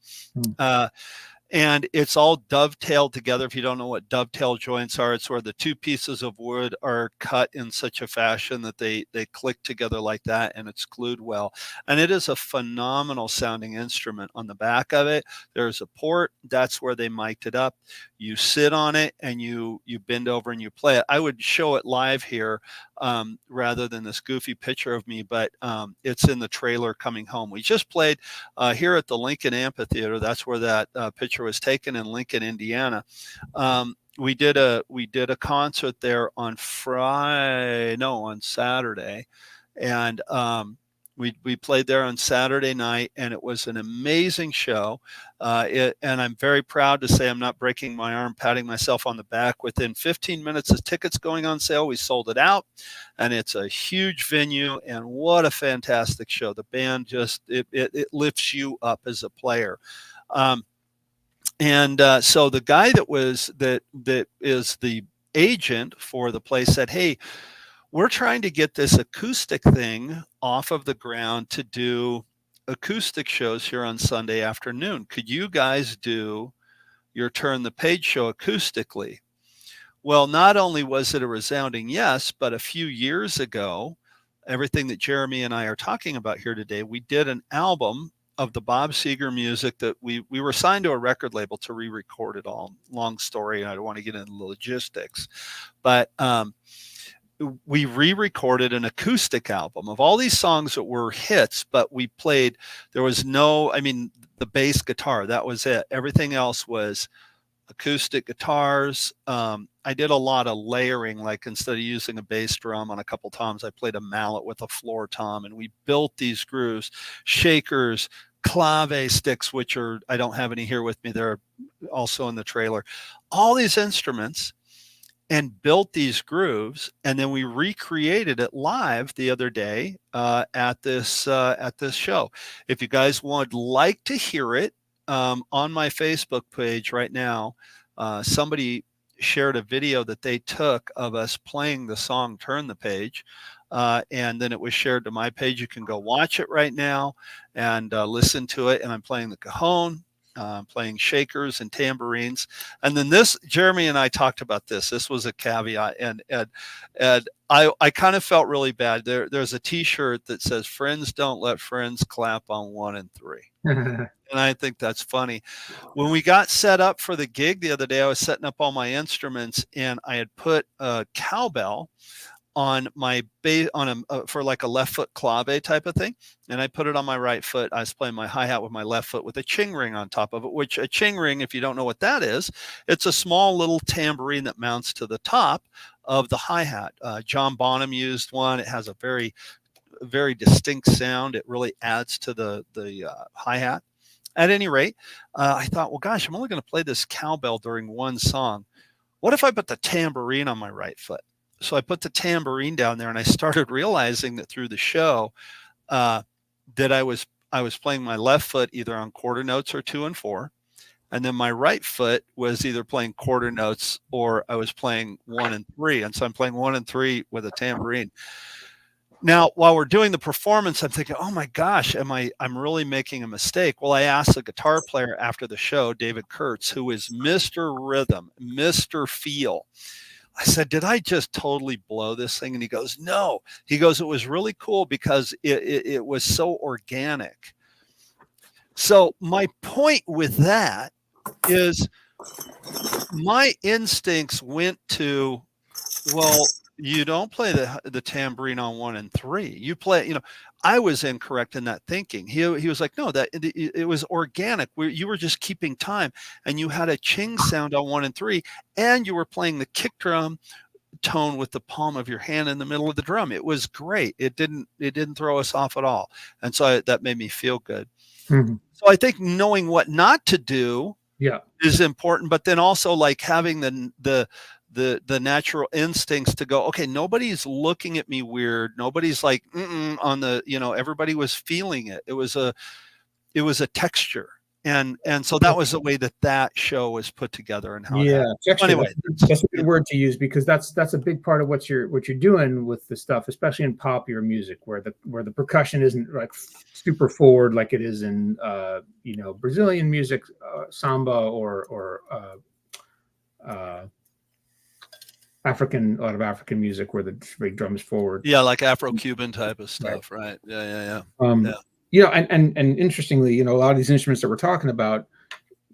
And it's all dovetailed together. If you don't know what dovetail joints are, it's where the two pieces of wood are cut in such a fashion that they click together like that, and it's glued well. And it is a phenomenal sounding instrument. On the back of it, there's a port. That's where they mic'd it up. You sit on it and you bend over and you play it. I would show it live here rather than this goofy picture of me, but it's in the trailer coming home. We just played here at the Lincoln Amphitheater. That's where that picture was taken, in Lincoln, Indiana. We did a concert there on Saturday, and we played there on Saturday night, and it was an amazing show. And I'm very proud to say, I'm not breaking my arm, patting myself on the back. Within 15 minutes of tickets going on sale, we sold it out, and it's a huge venue. And what a fantastic show! The band just it lifts you up as a player. So the guy that is the agent for the place said, "Hey, we're trying to get this acoustic thing off of the ground to do acoustic shows here on Sunday afternoon. Could you guys do your Turn the Page show acoustically?" Well, not only was it a resounding yes, but a few years ago, everything that Jeremy and I are talking about here today, we did an album of the Bob Seger music that we were signed to a record label to re-record it all. Long story, and I don't want to get into the logistics, but we re-recorded an acoustic album of all these songs that were hits, but we played, there was no, the bass guitar, that was it. Everything else was acoustic guitars. I did a lot of layering, like instead of using a bass drum on a couple toms, I played a mallet with a floor tom, and we built these grooves, shakers, clave sticks, which I don't have any here with me. They're also in the trailer, all these instruments, and built these grooves. And then we recreated it live the other day at this show. If you guys would like to hear it, on my Facebook page right now, somebody shared a video that they took of us playing the song Turn the Page, and then it was shared to my page. You can go watch it right now and listen to it. And I'm playing the cajon, playing shakers and tambourines. And then this, Jeremy and I talked about this. This was a caveat, and I kind of felt really bad. There's a T-shirt that says "Friends don't let friends clap on 1 and 3." And I think that's funny. When we got set up for the gig the other day, I was setting up all my instruments, and I had put a cowbell on my bass for like a left foot clave type of thing, and I put it on my right foot. I was playing my hi-hat with my left foot with a ching ring on top of it, which a ching ring, if you don't know what that is, it's a small little tambourine that mounts to the top of the hi-hat. John Bonham used one. It has a very distinct sound. It really adds to the hi-hat. At any rate, I thought, well, gosh, I'm only going to play this cowbell during one song. What if I put the tambourine on my right foot? So I put the tambourine down there, and I started realizing that through the show that I was playing my left foot either on quarter notes or 2 and 4, and then my right foot was either playing quarter notes or I was playing 1 and 3, and so I'm playing 1 and 3 with a tambourine. Now, while we're doing the performance, I'm thinking, oh my gosh, I'm really making a mistake. Well, I asked the guitar player after the show, David Kurtz, who is Mr. Rhythm, Mr. Feel. I said, did I just totally blow this thing? And he goes, no. He goes, it was really cool because it was so organic. So my point with that is my instincts went to, well, you don't play the tambourine on 1 and 3. You play, I was incorrect in that thinking. He was like, no, that it was organic. You were just keeping time, and you had a ching sound on 1 and 3, and you were playing the kick drum tone with the palm of your hand in the middle of the drum. It was great. It didn't throw us off at all. And so that made me feel good. Mm-hmm. So I think knowing what not to do is important, but then also like having the natural instincts to go, okay, nobody's looking at me weird. Nobody's like, on the, everybody was feeling it. It was a texture. And so that was the way that show was put together and how. Texture, anyway, that's a good word to use, because that's a big part of what you're doing with the stuff, especially in popular music, where the percussion isn't like super forward like it is in Brazilian music, samba or a lot of African music where the drum is forward. Yeah, like Afro-Cuban type of stuff, right? Yeah. And interestingly, a lot of these instruments that we're talking about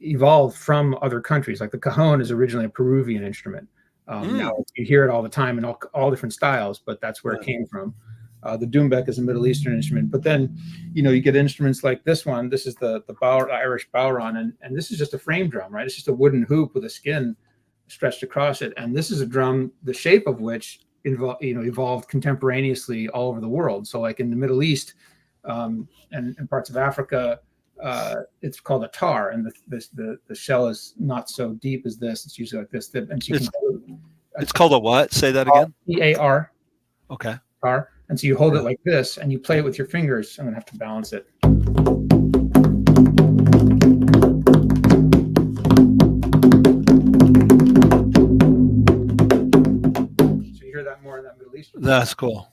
evolved from other countries. Like the cajon is originally a Peruvian instrument. Now you hear it all the time in all different styles, but that's where it came from. The doumbek is a Middle Eastern instrument, but then you get instruments like this one. This is the Irish bowron, and this is just a frame drum, right? It's just a wooden hoop with a skin stretched across it, and this is a drum the shape of which evolved contemporaneously all over the world. So like in the Middle East and parts of Africa, it's called a tar, and the shell is not so deep as this. It's usually like this, and so it's called a what? Say that again. T-A-R. Okay. Tar. And so you hold it like this, and you play it with your fingers. I'm gonna have to balance it. That's cool.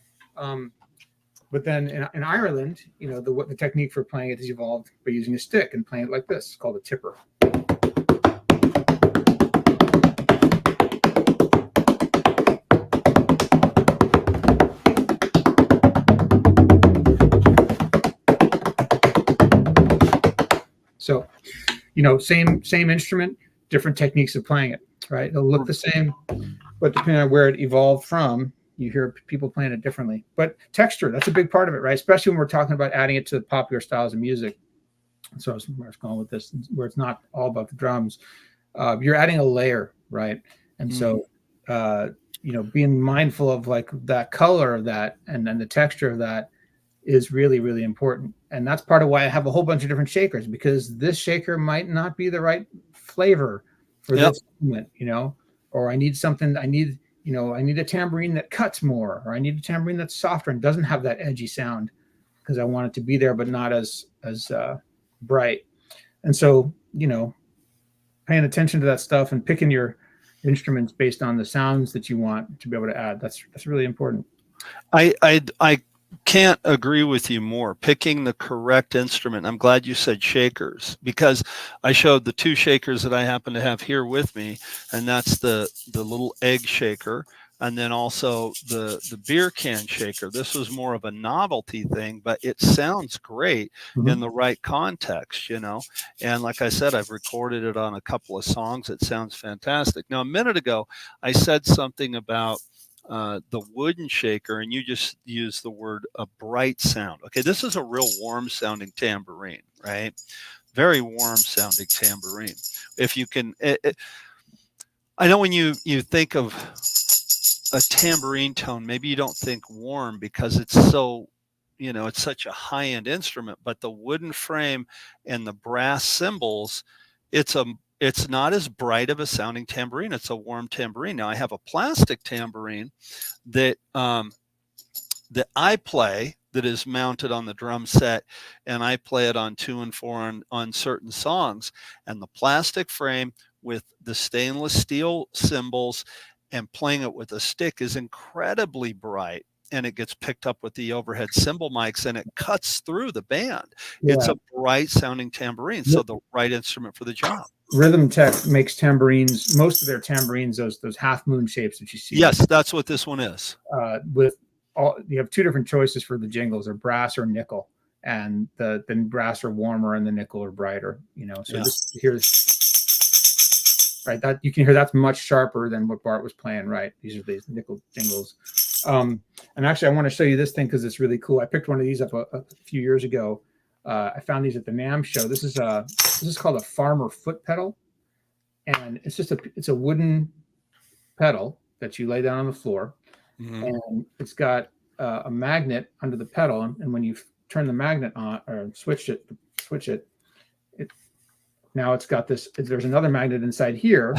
But then in Ireland, the technique for playing it has evolved by using a stick and playing it like this. It's called a tipper. So, same instrument, different techniques of playing it, right? It'll look the same, but depending on where it evolved from, you hear people playing it differently. But texture, that's a big part of it, right? Especially when we're talking about adding it to popular styles of music. So I was going with this, where it's not all about the drums. You're adding a layer, right? And so, being mindful of like that color of that and then the texture of that is really, really important. And that's part of why I have a whole bunch of different shakers, because this shaker might not be the right flavor for this instrument, or I need a tambourine that cuts more, or I need a tambourine that's softer and doesn't have that edgy sound, because I want it to be there, but not as bright. And so, paying attention to that stuff and picking your instruments based on the sounds that you want to be able to add, that's really important. can't agree with you more. Picking the correct instrument. I'm glad you said shakers, because I showed the two shakers that I happen to have here with me, and that's the little egg shaker, and then also the beer can shaker. This was more of a novelty thing, but it sounds great in Mhm. the right context, you know. And like I said, I've recorded it on a couple of songs. It sounds fantastic. Now, a minute ago, I said something about the wooden shaker, and you just use the word a bright sound. Okay, this is a real warm sounding tambourine, right? Very warm sounding tambourine. If you can, I know when you think of a tambourine tone, maybe you don't think warm because it's so, you know, it's such a high end instrument, but the wooden frame and the brass cymbals, it's a it's not as bright of a sounding tambourine. It's a warm tambourine. Now I have a plastic tambourine that that I play, that is mounted on the drum set, and I play it on 2 and 4 on certain songs. And the plastic frame with the stainless steel cymbals and playing it with a stick is incredibly bright. And it gets picked up with the overhead cymbal mics and it cuts through the band. It's Yeah. a bright sounding tambourine. So the right instrument for the job. Rhythm Tech makes tambourines, most of their tambourines, those half moon shapes that you see. Yes, that's what this one is. With all, you have two different choices for the jingles: are brass or nickel, and the brass are warmer and the nickel are brighter. You know, so this here's right, that you can hear that's much sharper than what Bart was playing. Right, these are these nickel jingles. And actually, I want to show you this thing because it's really cool. I picked one of these up a few years ago. I found these at the NAMM show. This is called a farmer foot pedal, and it's a wooden pedal that you lay down on the floor, and it's got a magnet under the pedal, and when you turn the magnet on or switch it, now it's got this. There's another magnet inside here.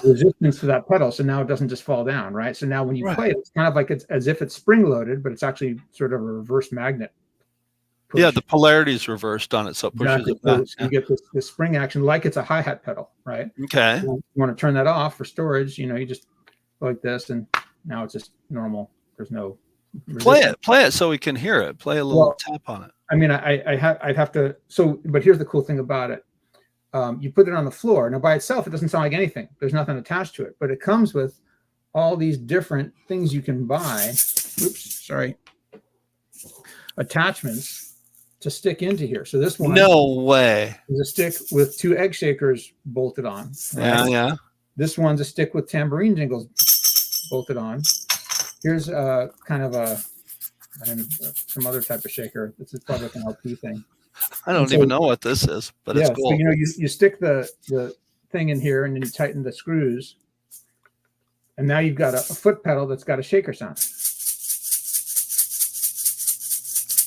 Resistance to that pedal, so now it doesn't just fall down, right? So now when you play it, it's kind of like it's as if it's spring loaded, but it's actually sort of a reverse magnet push. Yeah, the polarity is reversed on it, so it pushes it back. So you get this spring action like it's a hi-hat pedal, right? Okay. You want to turn that off for storage, you know, you just go like this, and now it's just normal. There's no resistance. Play it so we can hear it. Play a little tap on it. I mean, I'd have to. So, but here's the cool thing about it. You put it on the floor. Now, by itself, it doesn't sound like anything. There's nothing attached to it, but it comes with all these different things you can buy. Oops, sorry. Attachments to stick into here. So this one, no way, is a stick with two egg shakers bolted on. Right? Yeah. This one's a stick with tambourine jingles bolted on. Here's kind of some other type of shaker. This is probably like an LP thing. I don't even know what this is, but it's cool. So, you know, you stick the thing in here and then you tighten the screws, and now you've got a foot pedal that's got a shaker sound.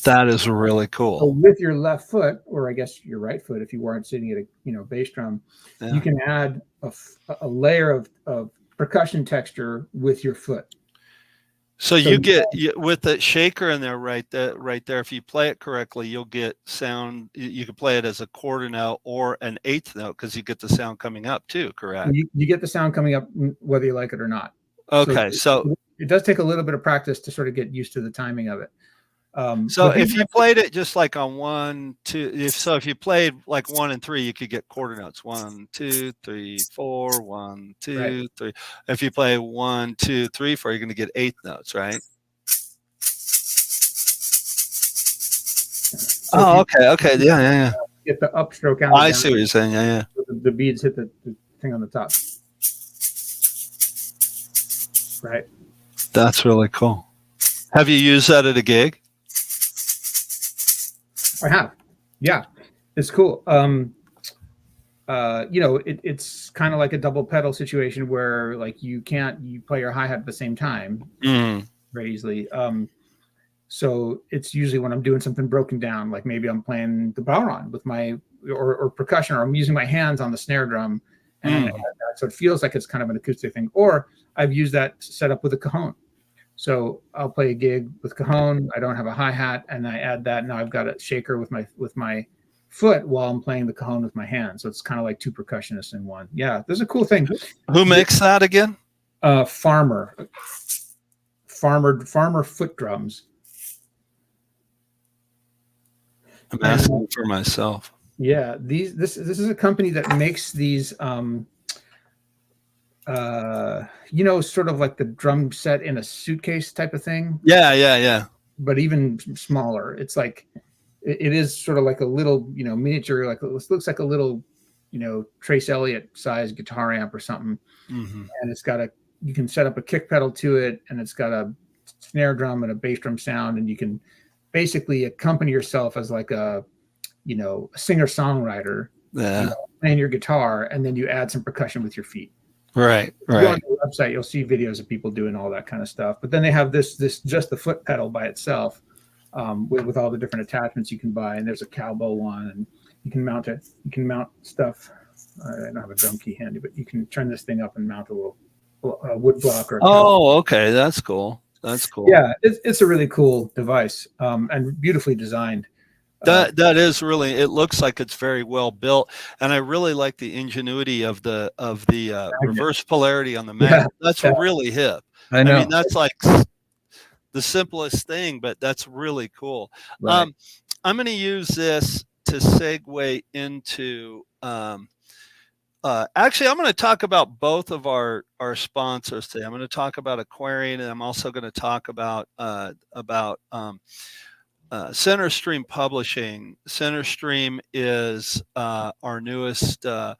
That is really cool. So with your left foot, or I guess your right foot, if you weren't sitting at a bass drum, you can add a layer of percussion texture with your foot. So you get with the shaker in there right there. If you play it correctly, you'll get sound. You can play it as a quarter note or an eighth note because you get the sound coming up too. Correct. You get the sound coming up whether you like it or not. Okay, so it does take a little bit of practice to sort of get used to the timing of it. So if you played it just like on 1, 2, if you played like 1 and 3, you could get quarter notes. 1, 2, 3, 4. 1, 2, 3. If you play 1, 2, 3, 4, you're going to get eighth notes, right? So okay, yeah. Get the upstroke out. I see what you're saying. Yeah. The beads hit the thing on the top. Right. That's really cool. Have you used that at a gig? I have. Yeah, it's cool. You know, it's kind of like a double pedal situation where like you play your hi-hat at the same time very easily. So it's usually when I'm doing something broken down, like maybe I'm playing the bodhrán with or percussion, or I'm using my hands on the snare drum, and so it feels like it's kind of an acoustic thing. Or I've used that setup with a cajon. So I'll play a gig with cajon. I don't have a hi-hat, and I add that. Now I've got a shaker with my foot while I'm playing the cajon with my hand. So it's kind of like two percussionists in one. Yeah, there's a cool thing. Who makes that again? Farmer foot drums. I'm And asking for myself. yeah, this is a company that makes these sort of like the drum set in a suitcase type of thing, Yeah, yeah, yeah. but even smaller. It's like it is sort of like a little, miniature, like it looks like a little, Trace Elliott size guitar amp or something. Hmm. And you can set up a kick pedal to it, and it's got a snare drum and a bass drum sound, and you can basically accompany yourself as like a singer songwriter, Yeah. playing your guitar, and then you add some percussion with your feet. Right, If you go on right. the website, you'll see videos of people doing all that kind of stuff. But then they have this just the foot pedal by itself, with all the different attachments you can buy. And there's a cowbell one, and you can mount it. You can mount stuff. I don't have a drum key handy, but you can turn this thing up and mount a little wood block or a cowbell. Oh, okay. That's cool. That's cool. Yeah, it's a really cool device, and beautifully designed. That is really. It looks like it's very well built, and I really like the ingenuity of the Magnet. reverse polarity on the Yeah, magnet. That's yeah, really hip. I I know. mean, that's like the simplest thing, but that's really cool. Right. I'm going to use this to segue into. Actually, I'm going to talk about both of our sponsors today. I'm going to talk about Aquarian, and I'm also going to talk about Center Stream Publishing. Center Stream is our newest our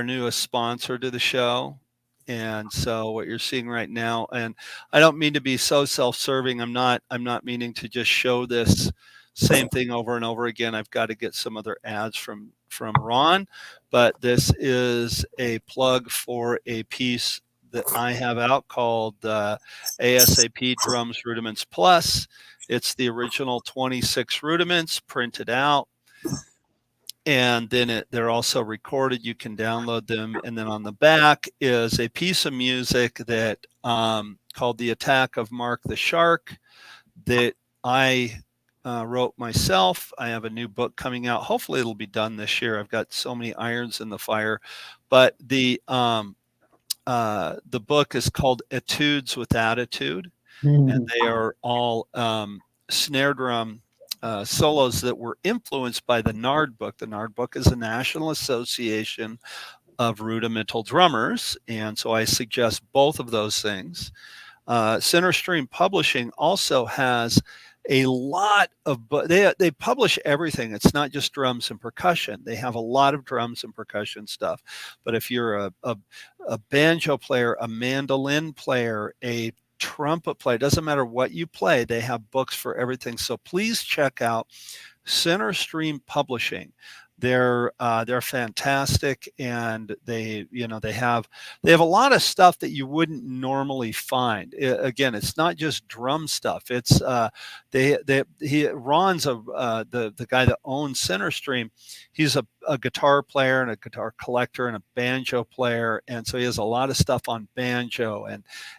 newest sponsor to the show. And so what you're seeing right now, and I don't mean to be so self-serving. I'm not meaning to just show this same thing over and over again. I've got to get some other ads from Ron, but this is a plug for a piece that I have out called ASAP Drums Rudiments Plus. It's the original 26 rudiments printed out, and then they're also recorded. You can download them, and then on the back is a piece of music that called "The Attack of Mark the Shark" that I wrote myself. I have a new book coming out. Hopefully, it'll be done this year. I've got so many irons in the fire, but the book is called Etudes with Attitude, and they are all snare drum solos that were influenced by the NARD book. The NARD book is a National Association of Rudimental Drummers, and so I suggest both of those things. Center Stream Publishing also has a lot of they publish everything. It's not just drums and percussion. They have a lot of drums and percussion stuff. But if you're a banjo player, a mandolin player, a trumpet player, doesn't matter what you play, they have books for everything. So please check out Center Stream Publishing. They're fantastic, and they have a lot of stuff that you wouldn't normally find. Again, it's not just drum stuff. It's Ron's the guy that owns Center Stream. He's a guitar player and a guitar collector and a banjo player, and so he has a lot of stuff on banjo,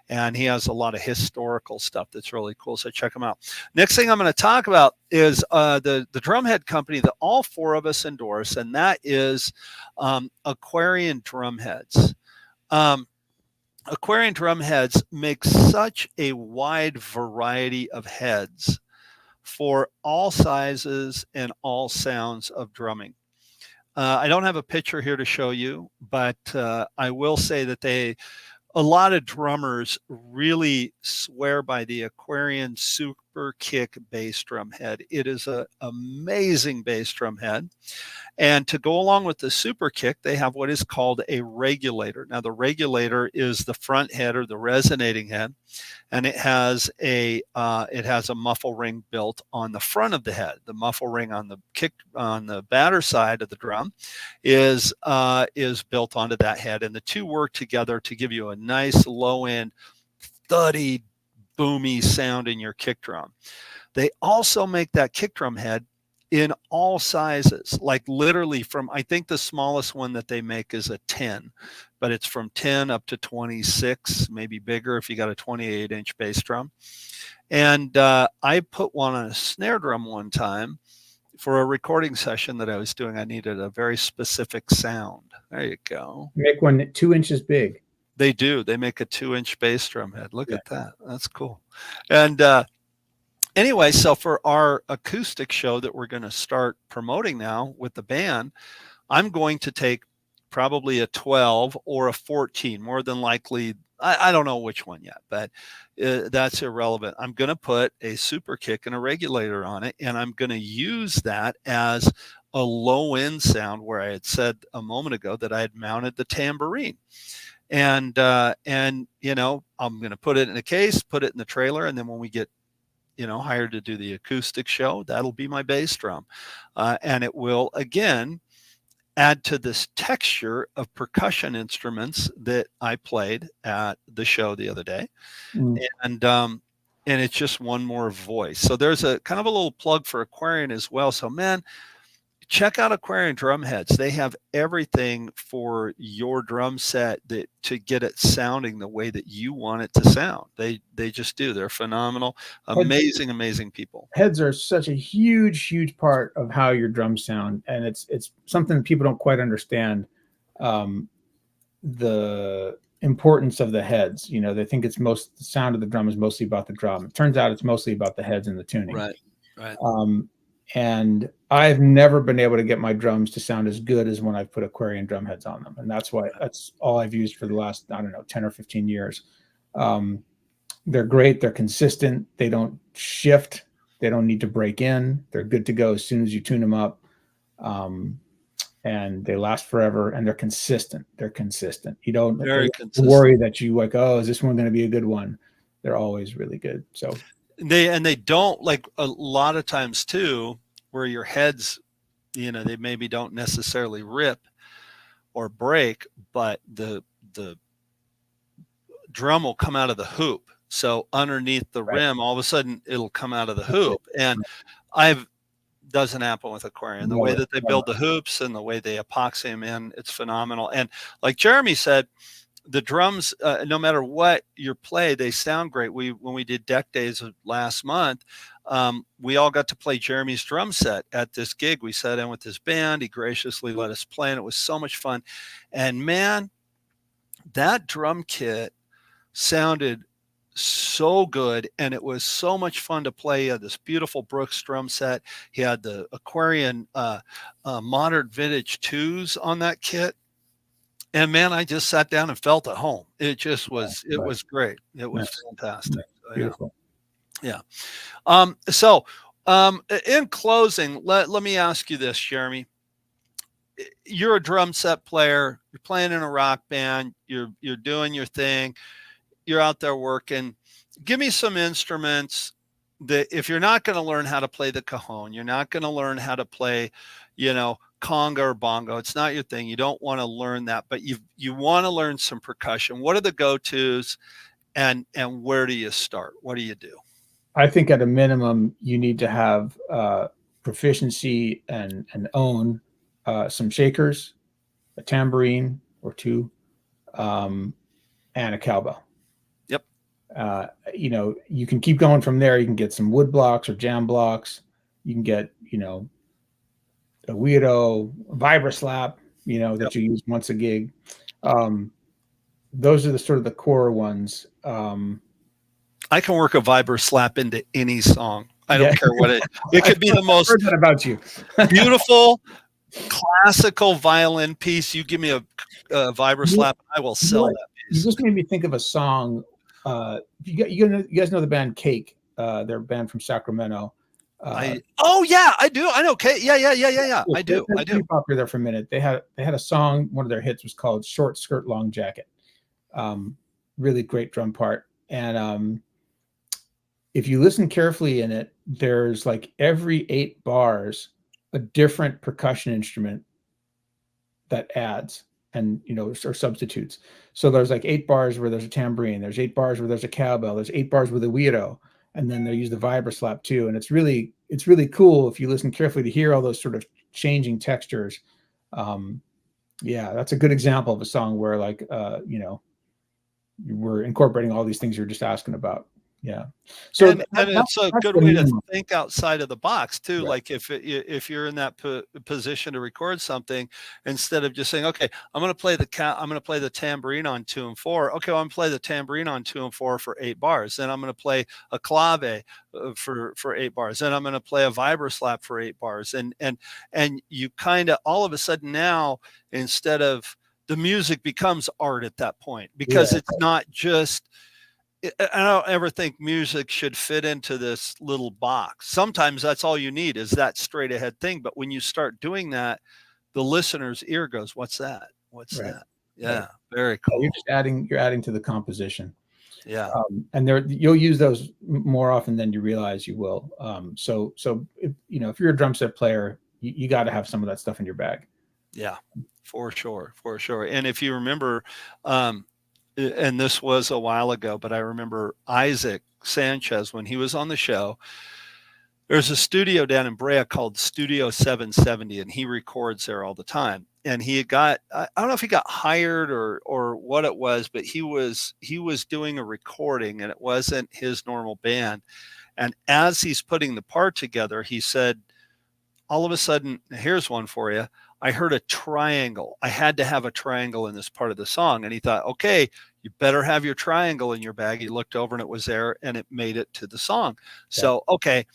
and he has a lot of historical stuff that's really cool. So check him out. Next thing I'm going to talk about is the drumhead company that all four of us endorse, and that is Aquarian drumheads. Aquarian drumheads make such a wide variety of heads for all sizes and all sounds of drumming. I don't have a picture here to show you, but I will say that a lot of drummers really swear by the Aquarian Super Kick bass drum head. It is an amazing bass drum head. And to go along with the Super Kick, they have what is called a regulator. Now, the regulator is the front head or the resonating head, and it has a muffle ring built on the front of the head. The muffle ring on the batter side of the drum is built onto that head, and the two work together to give you a nice low end, thuddy, boomy sound in your kick drum. They also make that kick drum head in all sizes, like literally from, I think the smallest one that they make is a 10, but it's from 10 up to 26, maybe bigger if you got a 28-inch bass drum. And I put one on a snare drum one time for a recording session that I was doing. I needed a very specific sound. There you go. Make one 2 inches big. They do. They make a 2-inch bass drum head. Look at that. That's cool. And Anyway, so for our acoustic show that we're going to start promoting now with the band, I'm going to take probably a 12 or a 14, more than likely. I don't know which one yet, but that's irrelevant. I'm going to put a super kick and a regulator on it, and I'm going to use that as a low end sound where I had said a moment ago that I had mounted the tambourine. And you know, I'm going to put it in a case, put it in the trailer, and then when we get hired to do the acoustic show, that'll be my bass drum, and it will again add to this texture of percussion instruments that I played at the show the other day. Mm. And it's just one more voice. So there's a kind of a little plug for Aquarian as well. So man, check out Aquarian drum heads. They have everything for your drum set that to get it sounding the way that you want it to sound. They just do. They're phenomenal, amazing people. Heads are such a huge part of how your drums sound, and it's something people don't quite understand. The importance of the heads. They think the sound of the drum is mostly about the drum. It turns out it's mostly about the heads and the tuning. Right. And I've never been able to get my drums to sound as good as when I've put Aquarian drum heads on them. And that's all I've used for the last, 10 or 15 years. They're great. They're consistent. They don't shift. They don't need to break in. They're good to go as soon as you tune them up. And they last forever, and they're consistent. You don't worry that you is this one going to be a good one? They're always really good. So they don't, like a lot of times too, where your heads, they maybe don't necessarily rip or break, but the drum will come out of the hoop. So underneath the rim, all of a sudden it'll come out of the hoop. And doesn't happen with Aquarian. The way that they build the hoops and the way they epoxy them in, it's phenomenal. And like Jeremy said, the drums, no matter what you play, they sound great. When we did Deck Days last month, we all got to play Jeremy's drum set at this gig. We sat in with his band. He graciously let us play, and it was so much fun. And man, that drum kit sounded so good, and it was so much fun to play. He had this beautiful Brooks drum set. He had the Aquarian modern vintage 2s on that kit. And man, I just sat down and felt at home. It just was, it was great. It was fantastic. Beautiful. Yeah. So in closing, let me ask you this, Jeremy. You're a drum set player. You're playing in a rock band. You're doing your thing. You're out there working. Give me some instruments that if you're not going to learn how to play the cajon, you're not going to learn how to play, conga or bongo. It's not your thing. You don't want to learn that, but you want to learn some percussion. What are the go-tos, and where do you start? What do you do? I think at a minimum, you need to have proficiency and own some shakers, a tambourine or two, and a cowbell. Yep. You can keep going from there. You can get some wood blocks or jam blocks. You can get, a weirdo vibra slap, that you use once a gig. Those are the sort of the core ones. I can work a vibra slap into any song. I don't care what it could be the most heard that about you. beautiful classical violin piece. You give me a vibra slap, I will sell that piece. You just made me think of a song. You guys know the band Cake? They're a band from Sacramento. Yeah, I do. I know. Okay. Yeah. I do. They're pretty popular there for a minute. They had a song. One of their hits was called "Short Skirt, Long Jacket." Really great drum part. And if you listen carefully in it, there's like every 8 bars a different percussion instrument that adds and or substitutes. So there's like 8 bars where there's a tambourine. There's 8 bars where there's a cowbell. There's 8 bars with a weirdo. And then they use the vibra slap too. And it's really cool if you listen carefully to hear all those sort of changing textures. That's a good example of a song where we're incorporating all these things you're just asking about. Yeah. So And it's a that's good the way to minimum. think outside of the box too. Right. Like if you're in that position to record something, instead of just saying, "Okay, I'm going to play the tambourine on 2 and 4." Okay, well, I'm going to play the tambourine on 2 and 4 for 8 bars. Then I'm going to play a clave for 8 bars. Then I'm going to play a vibroslap for 8 bars. And you kind of all of a sudden now, instead of, the music becomes art at that point, because Yeah. it's not just, I don't ever think music should fit into this little box. Sometimes that's all you need is that straight ahead thing. But when you start doing that, the listener's ear goes, "What's that? What's Right. that?" Right. Yeah, very Yeah, cool. you're adding to the composition. Yeah, And you'll use those more often than you realize you will. So if, if you're a drum set player, you got to have some of that stuff in your bag. yeah, for sure, for sure. And if you remember, um, and this was a while ago, but I remember Isaac Sanchez when he was on the show. There's a studio down in Brea called Studio 770, and he records there all the time. And he got, I don't know if he got hired or what it was, but he was doing a recording, and it wasn't his normal band. And as he's putting the part together, he said, all of a sudden, here's one for you. I heard a triangle. I had to have a triangle in this part of the song. And he thought, okay, you better have your triangle in your bag. He looked over and it was there, and it made it to the song. Yeah. So, okay,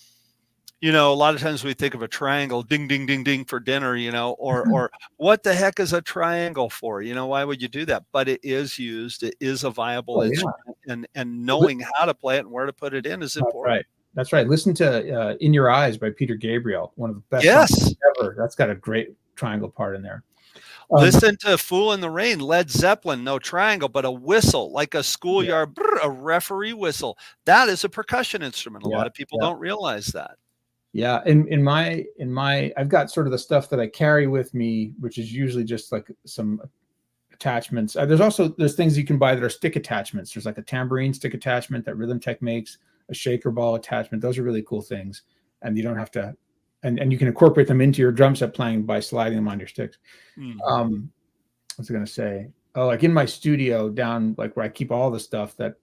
a lot of times we think of a triangle, ding, ding, ding, ding for dinner, or what the heck is a triangle for? Why would you do that? But it is used. It is a viable Oh yeah. instrument, and knowing how to play it and where to put it in is That's important. right. That's right. Listen to "In Your Eyes" by Peter Gabriel, one of the best songs Yes. ever. That's got a great triangle part in there. Listen to "Fool in the Rain," Led Zeppelin, no triangle, but a whistle, like a Yeah, schoolyard, a referee whistle. That is a percussion instrument. A yeah, lot of people yeah, don't realize that. yeah. In my, I've got sort of the stuff that I carry with me, which is usually just like some attachments. There's things you can buy that are stick attachments. There's like a tambourine stick attachment that Rhythm Tech makes, a shaker ball attachment. Those are really cool things, and you don't have to, and you can incorporate them into your drum set playing by sliding them on your sticks. Mhm. Um, what's I gonna say? Oh, like in my studio down, like where I keep all the stuff that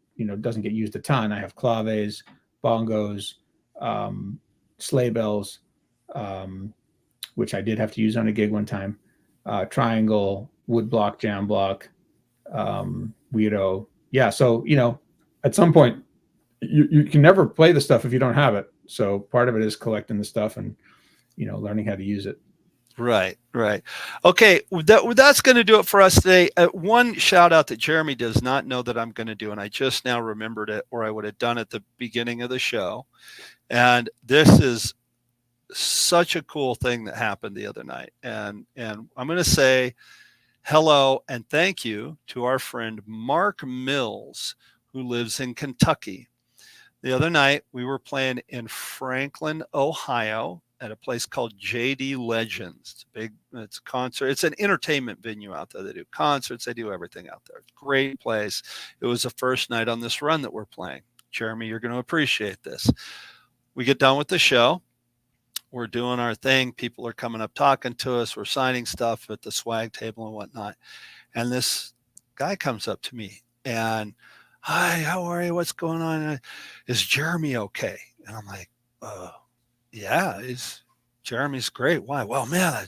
doesn't get used a ton. I have claves, bongos, um, sleigh bells, um, which I did have to use on a gig one time. Triangle, wood block, jam block, weirdo. Yeah, so at some point you can never play the stuff if you don't have it. So part of it is collecting the stuff and learning how to use it. Right, right. Okay, that's going to do it for us today. One shout out that Jeremy does not know that I'm going to do, and I just now remembered it, or I would have done at the beginning of the show. And this is such a cool thing that happened the other night. And I'm going to say hello and thank you to our friend Mark Mills, who lives in Kentucky. The other night, we were playing in Franklin, Ohio, at a place called JD Legends. It's a concert. It's an entertainment venue out there. They do concerts. They do everything out there. Great place. It was the first night on this run that we're playing. Jeremy, you're going to appreciate this. We get done with the show. We're doing our thing. People are coming up talking to us. We're signing stuff at the swag table and whatnot. And this guy comes up to me and, "Hi, how are you? What's going on? Is Jeremy okay?" And I'm like, yeah, Jeremy's great. Why? Well, man, I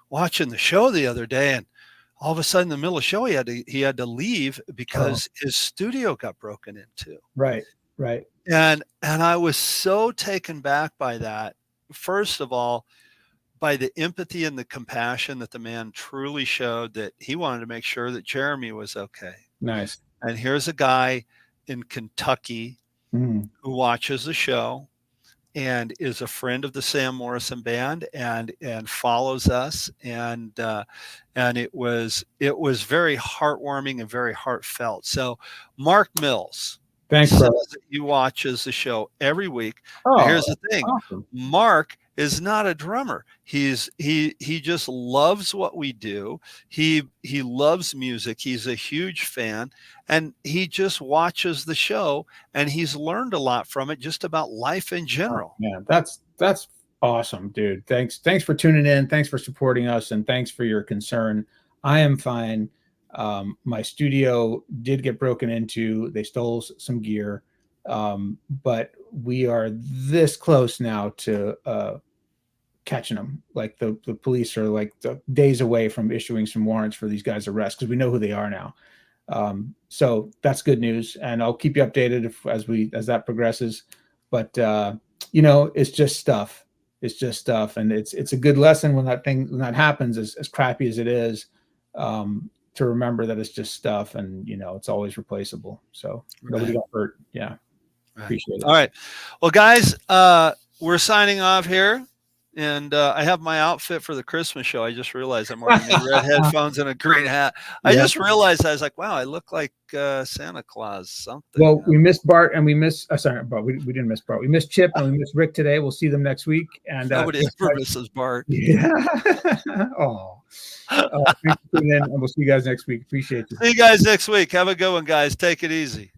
watching the show the other day, and all of a sudden in the middle of the show, he had to leave Oh, because his studio got broken into. right, right. And I was so taken back by that. First of all, by the empathy and the compassion that the man truly showed, that he wanted to make sure that Jeremy was okay. Nice. And here's a guy in Kentucky Mm, who watches the show and is a friend of the Sam Morrison Band and follows us, and it was very heartwarming and very heartfelt. So Mark Mills thanks, says brother. that he watches the show every week. Now Oh, here's the thing. awesome. Mark is not a drummer. He just loves what we do. He loves music. He's a huge fan, and he just watches the show, and he's learned a lot from it, just about life in Oh, general. man, that's awesome, dude. Thanks for tuning in. Thanks for supporting us, and thanks for your concern. I am fine. My studio did get broken into. They stole some gear. But we are this close now to catching them. Like the police are like days away from issuing some warrants for these guys' arrests because we know who they are now. So that's good news, and I'll keep you updated as that progresses. But it's just stuff. It's just stuff, and it's a good lesson when that happens, as crappy as it is, to remember that it's just stuff, and it's always replaceable. So nobody got hurt. Yeah, appreciate it. All right, well, guys, we're signing off here. And I have my outfit for the Christmas show. I just realized I'm wearing red headphones and a green hat. I just realized, I was like, wow, I look like Santa Claus something. Well, we missed Bart and we missed, sorry, Bart. We didn't miss Bart. We missed Chip and we missed Rick today. We'll see them next week. And nobody ever misses Bart. Yeah. Oh. Thanks for tuning in, and we'll see you guys next week. Appreciate you. See you guys next week. Have a good one, guys. Take it easy.